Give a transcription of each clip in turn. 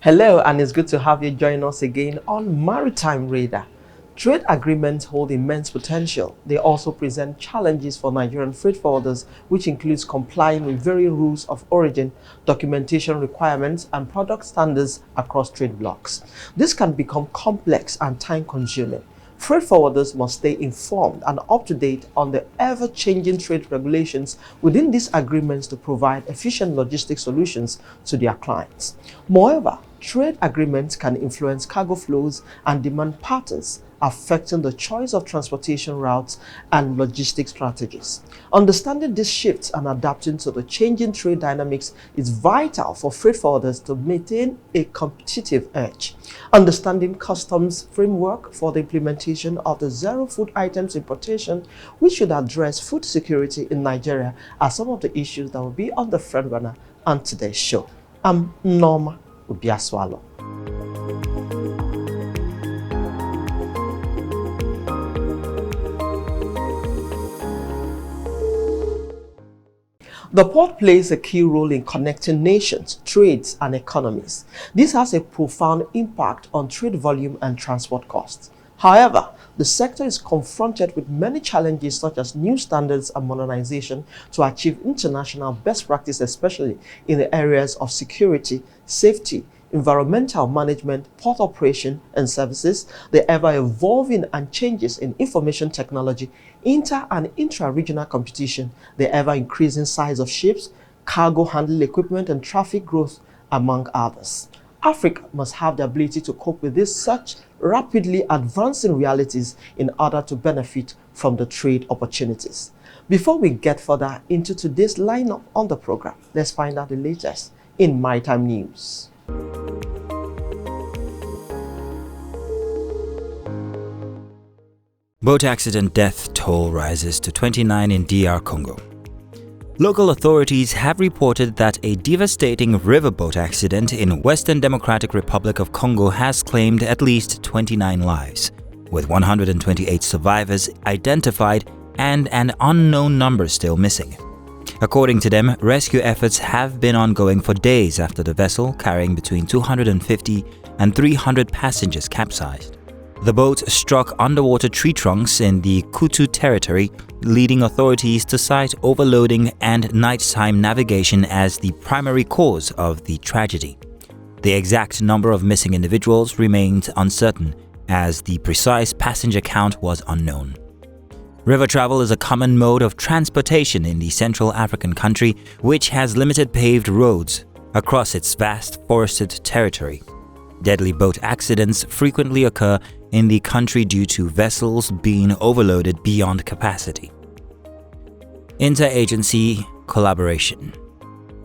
Hello, and it's good to have you join us again on Maritime Radar. Trade agreements hold immense potential. They also present challenges for Nigerian freight forwarders, which includes complying with various rules of origin, documentation requirements, and product standards across trade blocs. This can become complex and time-consuming. Freight forwarders must stay informed and up-to-date on the ever-changing trade regulations within these agreements to provide efficient logistic solutions to their clients. Moreover, trade agreements can influence cargo flows and demand patterns, affecting the choice of transportation routes and logistic strategies. Understanding these shifts and adapting to the changing trade dynamics is vital for freight forwarders to maintain a competitive edge. Understanding customs framework for the implementation of the Zero Food Items Importation, which should address food security in Nigeria, are some of the issues that will be on the front runner on today's show. I'm Nneoma Obi-Asualo. The port plays a key role in connecting nations, trades, and economies. This has a profound impact on trade volume and transport costs. However, the sector is confronted with many challenges such as new standards and modernization to achieve international best practice, especially in the areas of security, safety, environmental management, port operation and services, the ever-evolving and changes in information technology, inter- and intra-regional competition, the ever-increasing size of ships, cargo handling equipment and traffic growth, among others. Africa must have the ability to cope with these such rapidly advancing realities in order to benefit from the trade opportunities. Before we get further into today's lineup on the program, let's find out the latest in Maritime news. Boat accident death toll rises to 29 in DR Congo. Local authorities have reported that a devastating riverboat accident in Western Democratic Republic of Congo has claimed at least 29 lives, with 128 survivors identified and an unknown number still missing. According to them, rescue efforts have been ongoing for days after the vessel carrying between 250 and 300 passengers capsized. The boat struck underwater tree trunks in the Kutu territory, leading authorities to cite overloading and nighttime navigation as the primary cause of the tragedy. The exact number of missing individuals remained uncertain, as the precise passenger count was unknown. River travel is a common mode of transportation in the Central African country, which has limited paved roads across its vast forested territory. Deadly boat accidents frequently occur in the country due to vessels being overloaded beyond capacity. Interagency collaboration.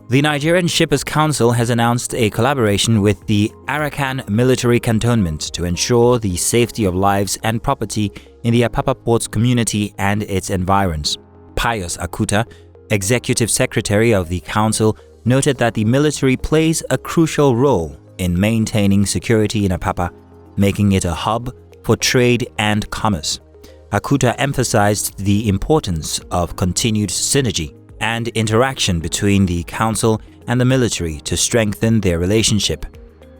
The Nigerian Shippers Council has announced a collaboration with the Arakan Military Cantonment to ensure the safety of lives and property in the Apapa Ports community and its environs. Pius Akuta, Executive Secretary of the Council, noted that the military plays a crucial role in maintaining security in Apapa, making it a hub for trade and commerce. Akuta emphasized the importance of continued synergy and interaction between the council and the military to strengthen their relationship.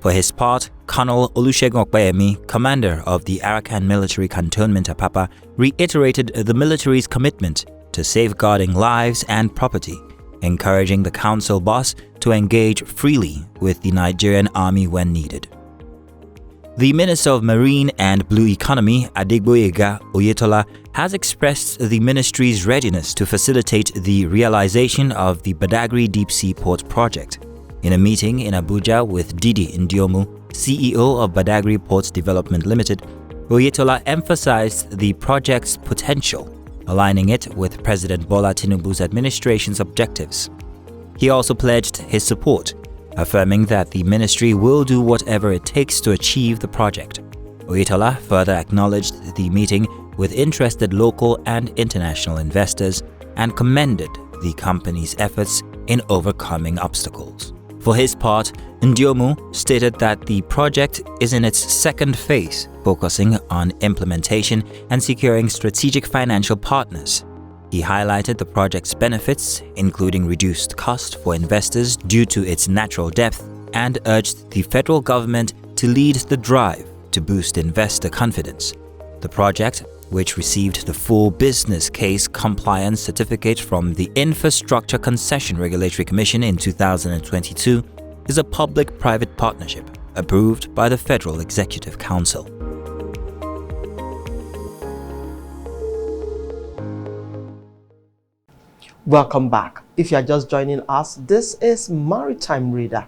For his part, Colonel Olusegun Okpeyemi, commander of the Arakan Military Cantonment Apapa, reiterated the military's commitment to safeguarding lives and property, encouraging the council boss to engage freely with the Nigerian army when needed. The Minister of Marine and Blue Economy, Adegboyega Oyetola, has expressed the ministry's readiness to facilitate the realization of the Badagry Deep Sea Port project. In a meeting in Abuja with Didi Ndiomu, CEO of Badagry Ports Development Limited, Oyetola emphasized the project's potential, aligning it with President Bola Tinubu's administration's objectives. He also pledged his support, affirming that the ministry will do whatever it takes to achieve the project. Oyetola further acknowledged the meeting with interested local and international investors and commended the company's efforts in overcoming obstacles. For his part, Ndiomu stated that the project is in its second phase, focusing on implementation and securing strategic financial partners. He highlighted the project's benefits, including reduced cost for investors due to its natural depth, and urged the federal government to lead the drive to boost investor confidence. The project, which received the full business case compliance certificate from the Infrastructure Concession Regulatory Commission in 2022, is a public-private partnership approved by the Federal Executive Council. Welcome back. If you are just joining us, this is Maritime Radar.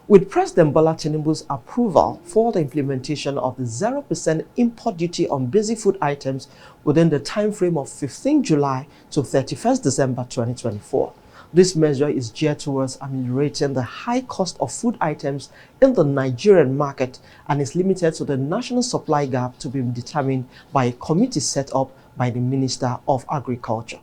With President Bola Tinubu's approval for the implementation of the 0% import duty on basic food items within the time frame of 15 July to 31st December 2024. This measure is geared towards ameliorating the high cost of food items in the Nigerian market and is limited to the national supply gap to be determined by a committee set up by the Minister of Agriculture.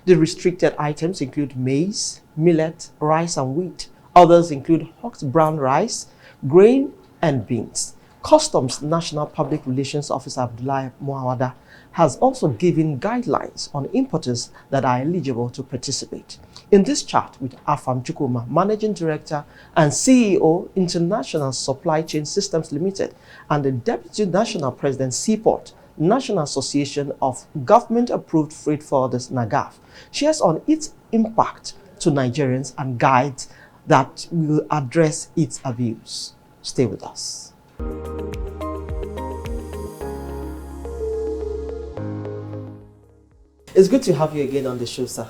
The restricted items include maize, millet, rice and wheat. Others include husked brown rice, grain, and beans. Customs National Public Relations Officer Abdullahi Maiwada has also given guidelines on importers that are eligible to participate. In this chat with Afam Chukwuma, Managing Director and CEO, International Supply Chain Systems Limited, and the Deputy National President, Seaport, National Association of Government-Approved Freight Forwarders, NAGAFF, shares on its impact to Nigerians and guides that will address its abuse. Stay with us. It's good to have you again on the show, sir.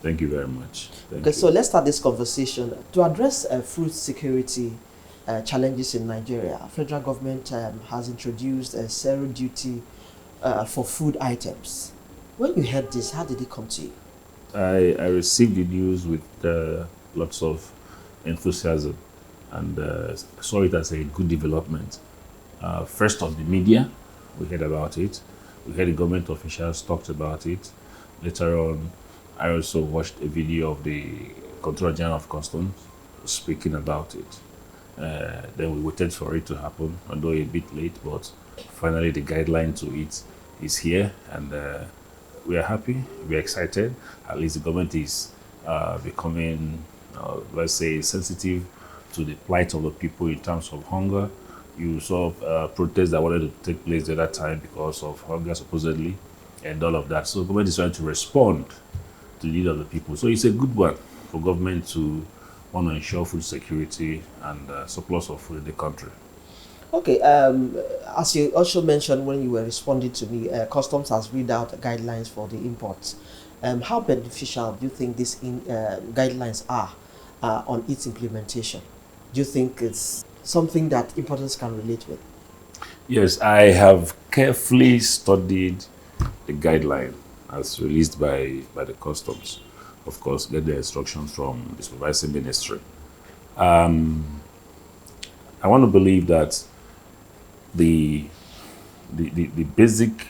Thank you very much. Thank Okay, you. so let's start this conversation. To address food security challenges in Nigeria, federal government has introduced a zero duty for food items. When you heard this, how did it come to you? I received the news with lots of enthusiasm and saw it as a good development. First on the media, we heard about it. We heard the government officials talked about it. Later on, I also watched a video of the Controller General of Customs speaking about it. Then we waited for it to happen, although a bit late, but finally the guideline to it is here, and we are happy, we are excited. At least the government is becoming, let's say, sensitive to the plight of the people in terms of hunger. You saw protests that wanted to take place the other time because of hunger, supposedly, and all of that. So the government is trying to respond to the need of the people. So it's a good one for government to want to ensure food security and surplus of food in the country. Okay, as you also mentioned when you were responding to me, Customs has read out guidelines for the imports. How beneficial do you think these guidelines are on its implementation? Do you think it's something that importers can relate with? Yes, I have carefully studied the guideline as released by the Customs. Of course, get the instructions from the supervising ministry. I want to believe that the basic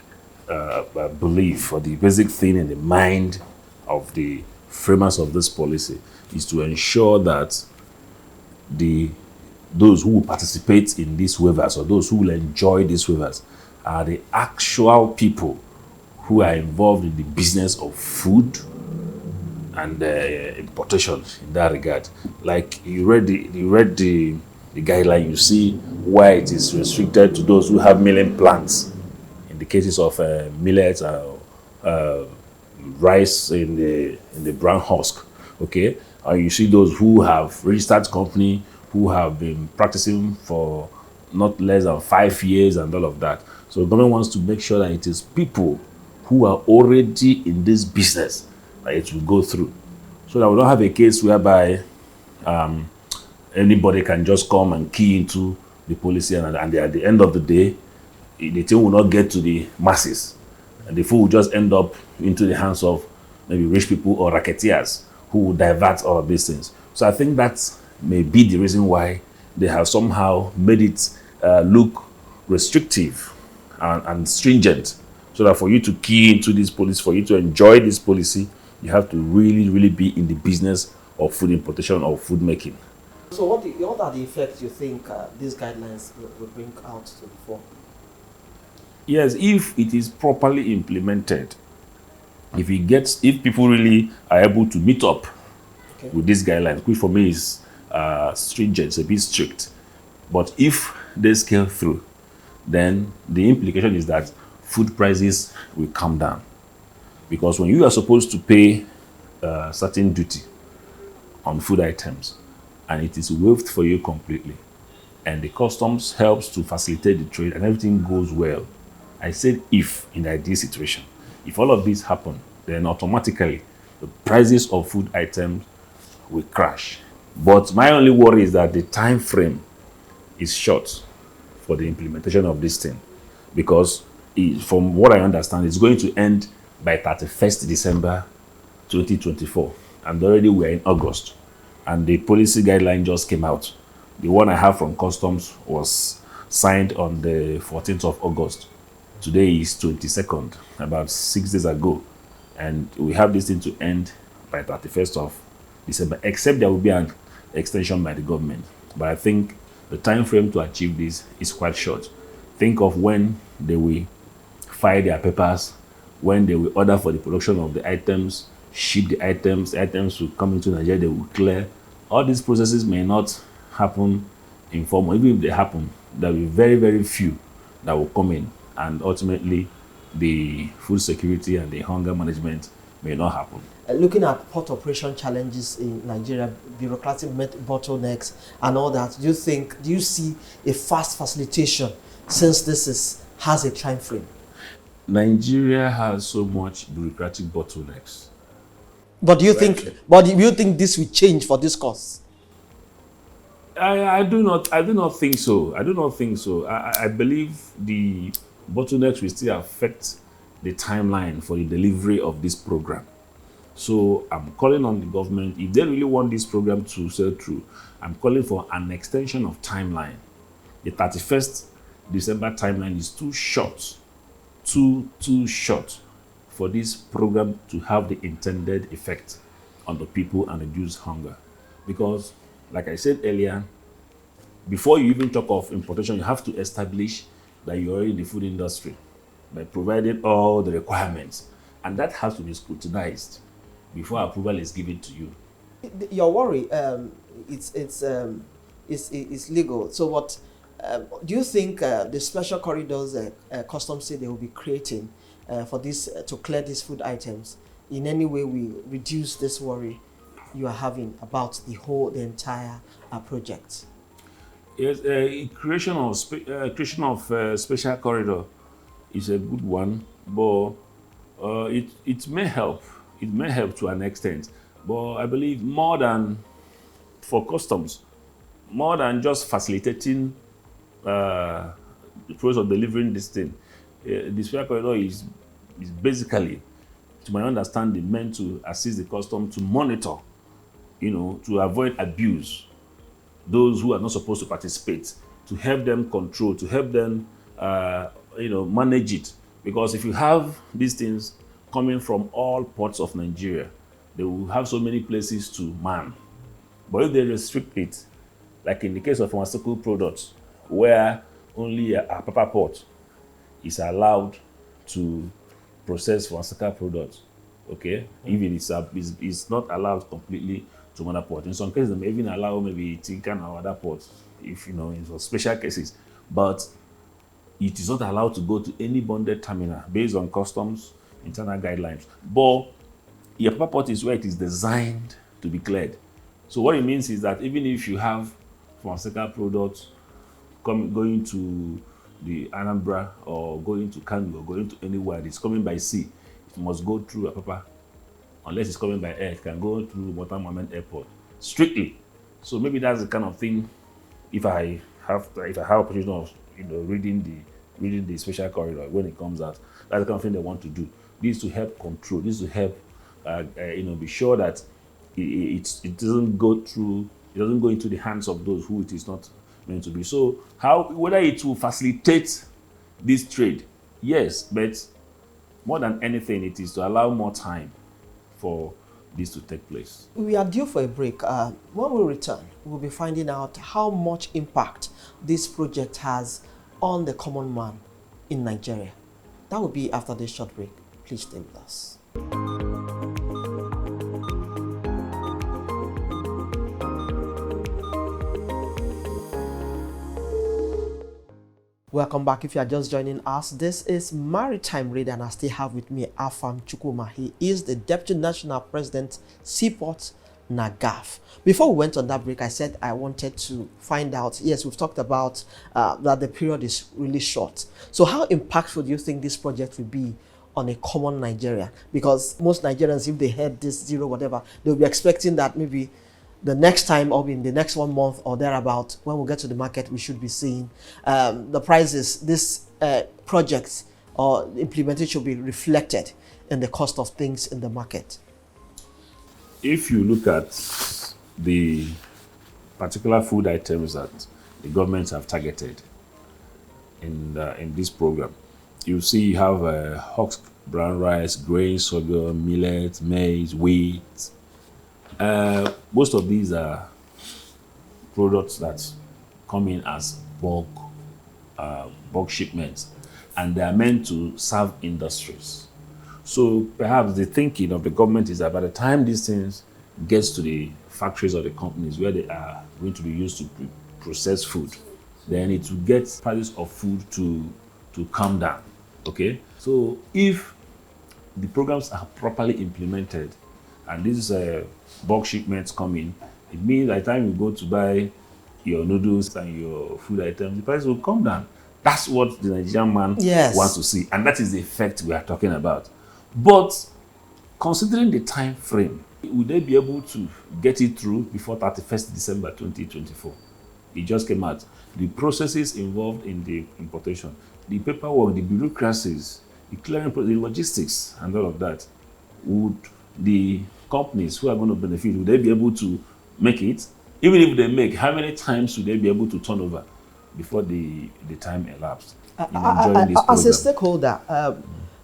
belief or the basic thing in the mind of the framers of this policy is to ensure that those who will participate in these waivers or those who will enjoy these waivers are the actual people who are involved in the business of food and importation in that regard. Like you read the guideline, you see why it is restricted to those who have milling plants. In the cases of millet, rice in the brown husk, okay? You see those who have registered company, who have been practicing for not less than 5 years and all of that. So the government wants to make sure that it is people who are already in this business that it will go through. So that we don't have a case whereby anybody can just come and key into the policy and at the end of the day, the thing will not get to the masses. And the food will just end up into the hands of maybe rich people or racketeers who will divert all of these things. So I think that may be the reason why they have somehow made it look restrictive and stringent. So that for you to key into this policy, for you to enjoy this policy, you have to really, really be in the business of food importation or food making. So what are the effects you think these guidelines will bring out to the fore? Yes, if it is properly implemented, if people really are able to meet up with these guidelines, which for me is stringent, it's a bit strict. But if they scale through, then the implication is that food prices will come down. Because when you are supposed to pay a certain duty on food items, and it is waived for you completely, and the customs helps to facilitate the trade and everything goes well. I said if, in the ideal situation, if all of this happen, then automatically the prices of food items will crash. But my only worry is that the time frame is short for the implementation of this thing, because from what I understand, it's going to end by 31st December 2024, and already we're in August, and the policy guideline just came out. The one I have from customs was signed on the 14th of August. Today is 22nd, about 6 days ago, and we have this thing to end by 31st of December, except there will be an extension by the government. But I think the time frame to achieve this is quite short. Think of when they will file their papers, when they will order for the production of the items, ship the items will come into Nigeria, they will clear. All these processes may not happen informal. Even if they happen, there will be very, very few that will come in, and ultimately the food security and the hunger management may not happen. Looking at port operation challenges in Nigeria, bureaucratic bottlenecks and all that, do you see a fast facilitation since this has a time frame? Nigeria has so much bureaucratic bottlenecks. But do you think this will change for this cause? I do not think so. I believe the bottlenecks will still affect the timeline for the delivery of this program. So I'm calling on the government, if they really want this program to sail through, I'm calling for an extension of timeline. The 31st December timeline is too short, too short for this program to have the intended effect on the people and reduce hunger. Because, like I said earlier, before you even talk of importation, you have to establish that you're in the food industry by providing all the requirements, and that has to be scrutinized before approval is given to you. Your worry, it's legal. So what do you think the special corridors customs say they will be creating for this to clear these food items in any way will reduce this worry you are having about the entire project? Yes, creation of special corridor is a good one, but it may help. It may help to an extent, but I believe more than for customs, more than just facilitating the process of delivering this thing, the special corridor is basically, to my understanding, meant to assist the customs to monitor, to avoid abuse, those who are not supposed to participate, to help them control, to help them, manage it. Because if you have these things coming from all parts of Nigeria, they will have so many places to man. But if they restrict it, like in the case of pharmaceutical products, where only a Papa port is allowed to process pharmaceutical products, okay? Even it's not allowed completely to another port. In some cases, they may even allow maybe Tinkan or other ports, if in some special cases. But it is not allowed to go to any bonded terminal based on customs internal guidelines. But your Papa port is where it is designed to be cleared. So what it means is that even if you have pharmaceutical products going to the Anambra or going to Kano or going to anywhere, it's coming by sea, it must go through Apapa. Unless it's coming by air, it can go through Maritime Airport strictly. So maybe that's the kind of thing. If I have opportunity of reading the special corridor when it comes out, that's the kind of thing they want to do. This to help control. This to help be sure that it doesn't go through. It doesn't go into the hands of those who it is not meant to be. So whether it will facilitate this trade, yes, but more than anything, it is to allow more time for this to take place. We are due for a break. When we return, we'll be finding out how much impact this project has on the common man in Nigeria. That will be after this short break. Please stay with us. Welcome back. If you are just joining us, this is Maritime Radio, and I still have with me Afam Chukwuma. He is the Deputy National President, Seaport, NAGAFF. Before we went on that break, I said I wanted to find out, yes, we've talked about that the period is really short. So how impactful do you think this project will be on a common Nigerian? Because most Nigerians, if they heard this zero whatever, they'll be expecting that maybe the next time or in the next 1 month or thereabout, when we get to the market, we should be seeing the prices. This project or implementation should be reflected in the cost of things in the market. If you look at the particular food items that the governments have targeted in this program, you see you have husk brown rice, grain, sorghum, millet, maize, wheat. Most of these are products that come in as bulk shipments, and they are meant to serve industries. So perhaps the thinking of the government is that by the time these things gets to the factories or the companies where they are going to be used to process food, then it will get prices of food to come down. Okay, so if the programs are properly implemented and these bulk shipments come in, it means by the time you go to buy your noodles and your food items, the price will come down. That's what the Nigerian man wants to see, and that is the effect we are talking about. But considering the time frame, would they be able to get it through before 31st December 2024? It just came out. The processes involved in the importation, the paperwork, the bureaucracies, the clearing, the logistics, and all of that, would the companies who are going to benefit, would they be able to make it? Even if they make, how many times would they be able to turn over before the time elapsed in enjoying this program? As a stakeholder,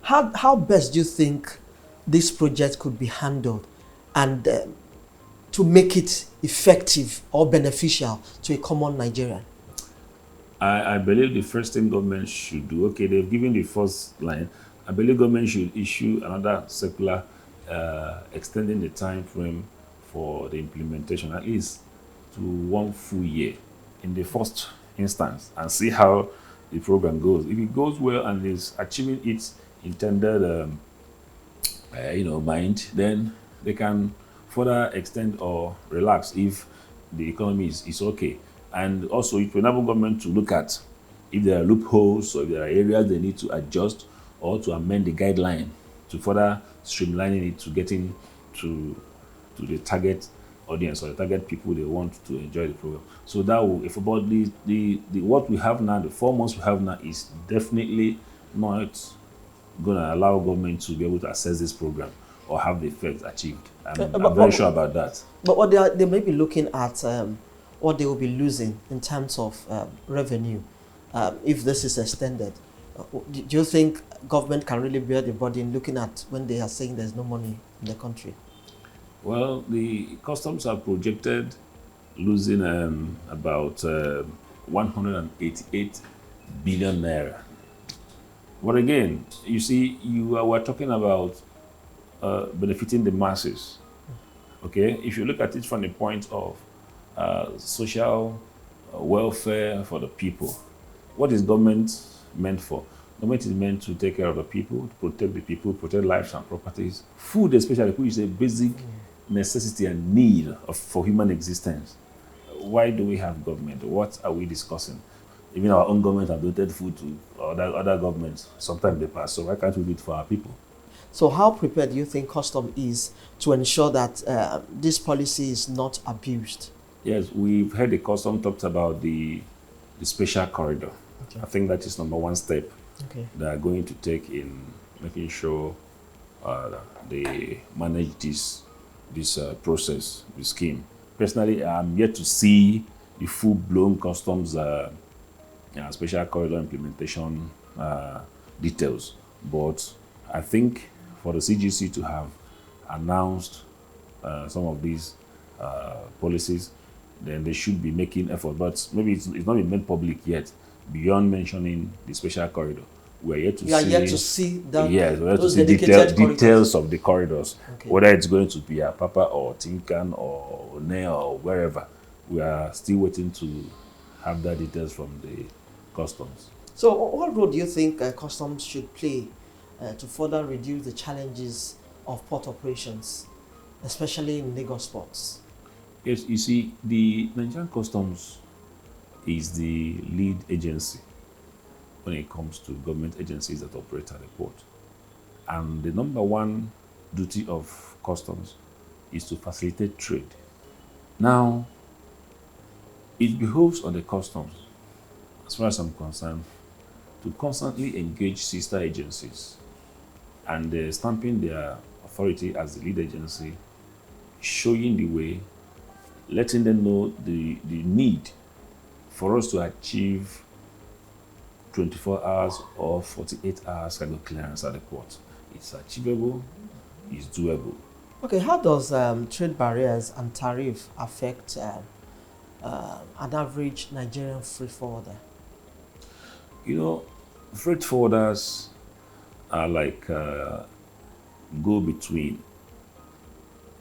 how best do you think this project could be handled and to make it effective or beneficial to a common Nigerian? I believe the first thing government should do, okay, they've given the first line, I believe government should issue another circular extending the time frame for the implementation at least to 1 full year in the first instance, and see how the program goes. If it goes well and is achieving its intended mind, then they can further extend or relax if the economy is okay. And also it will enable government to look at if there are loopholes or if there are areas they need to adjust or to amend the guideline to further streamlining it to getting to the target audience or the target people they want to enjoy the program. So that will, if about the what we have now, the 4 months we have now is definitely not going to allow government to be able to assess this program or have the effects achieved. I'm very sure about that. But what they may be looking at what they will be losing in terms of revenue if this is extended. Do you think government can really bear the burden looking at when they are saying there's no money in the country? Well, the customs are projected losing about 188 billion naira. But again, you see, we're talking about benefiting the masses. Okay, if you look at it from the point of social welfare for the people, what is government meant for? Government is meant to take care of the people, to protect lives and properties. Food especially, which is a basic necessity and need for human existence. Why do we have government? What are we discussing? Even our own government have donated food to other governments sometime in the past, so why can't we do it for our people? So how prepared do you think custom is to ensure that this policy is not abused? Yes, we've heard the custom talked about the special corridor. Okay. I think that is number one step they are going to take in making sure they manage this process, this scheme. Personally, I'm yet to see the full-blown customs special corridor implementation details, but I think for the CGC to have announced some of these policies, then they should be making effort. But maybe it's not been made public yet. Beyond mentioning the special corridor, we're yet to see details of the corridors. Okay. Whether it's going to be Apapa or Tinkan or Nea or wherever, we are still waiting to have that details from the customs. So what role do you think customs should play to further reduce the challenges of port operations, especially in Lagos ports? Yes, you see, the Nigerian Customs is the lead agency when it comes to government agencies that operate at the port. And the number one duty of customs is to facilitate trade. Now, it behoves on the customs, as far as I'm concerned, to constantly engage sister agencies and stamping their authority as the lead agency, showing the way, letting them know the need for us to achieve 24 hours or 48 hours cargo clearance at the port. It's achievable, it's doable. Okay, how does trade barriers and tariff affect an average Nigerian freight forwarder? You know, freight forwarders are like go-between.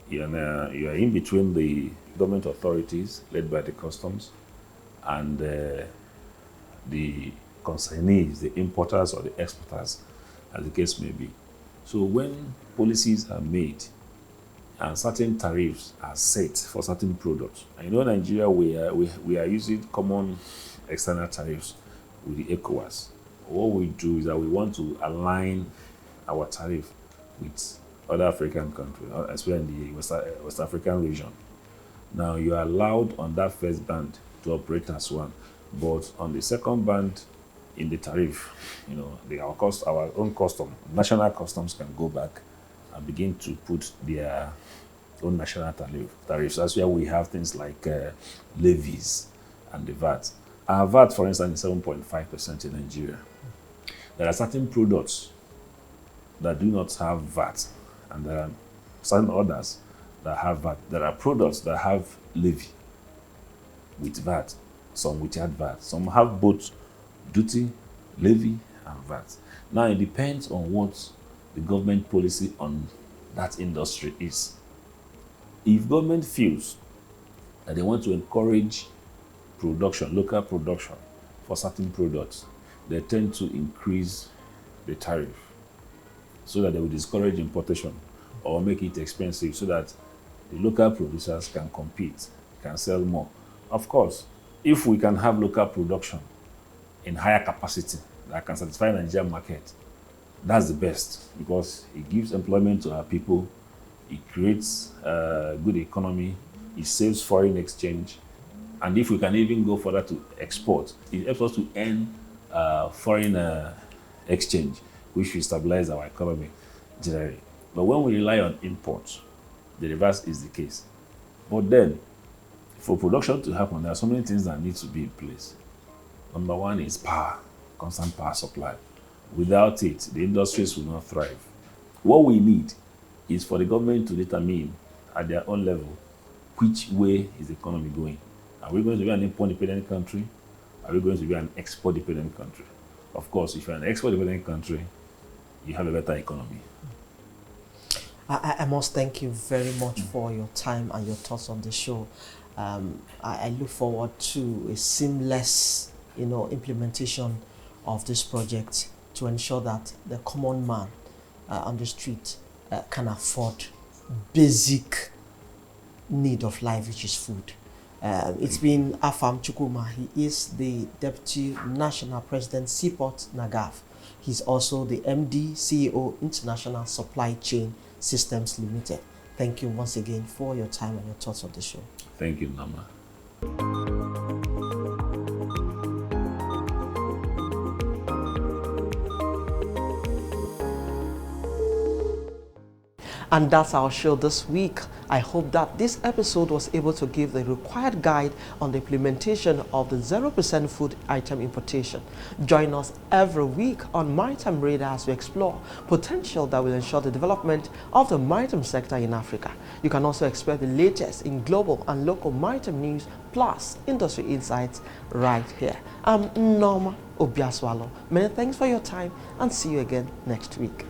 You are in between the government authorities led by the customs and the consignees, the importers or the exporters, as the case may be. So when policies are made and certain tariffs are set for certain products, and you know, Nigeria, we are using common external tariffs with the ECOWAS. What we do is that we want to align our tariff with other African countries, especially in the West African region. Now, you are allowed on that first band to operate as one, but on the second band in the tariff, you know, our own custom, national customs can go back and begin to put their own national tariffs. That's where we have things like levies and the VAT. Our VAT, for instance, is 7.5% in Nigeria. There are certain products that do not have VAT, and there are certain others that have VAT. There are products that have levy with VAT, some without VAT. Some have both duty, levy, and VAT. Now, it depends on what the government policy on that industry is. If government feels that they want to encourage production, local production for certain products, they tend to increase the tariff so that they will discourage importation or make it expensive so that the local producers can compete, can sell more. Of course, if we can have local production in higher capacity that can satisfy the Nigerian market, that's the best, because it gives employment to our people, it creates a good economy, it saves foreign exchange, and if we can even go further to export, it helps us to earn foreign exchange, which will stabilize our economy generally. But when we rely on imports, the reverse is the case. But then, for production to happen, there are so many things that need to be in place. Number one is power, constant power supply. Without it, the industries will not thrive. What we need is for the government to determine at their own level which way is the economy going. Are we going to be an import-dependent country? Are we going to be an export-dependent country? Of course, if you're an export-dependent country, you have a better economy. I must thank you very much for your time and your thoughts on the show. I look forward to a seamless, implementation of this project to ensure that the common man on the street can afford basic need of life, which is food. It's been Afam Chukwuma. He is the Deputy National President, Seaport NAGAFF. He's also the MD, CEO, International Supply Chain Systems Limited. Thank you once again for your time and your thoughts on the show. Thank you, Nneoma. And that's our show this week. I hope that this episode was able to give the required guide on the implementation of the 0% food item importation. Join us every week on Maritime Radar as we explore potential that will ensure the development of the maritime sector in Africa. You can also expect the latest in global and local maritime news plus industry insights right here. I'm Nneoma Obi-Asualo. Many thanks for your time and see you again next week.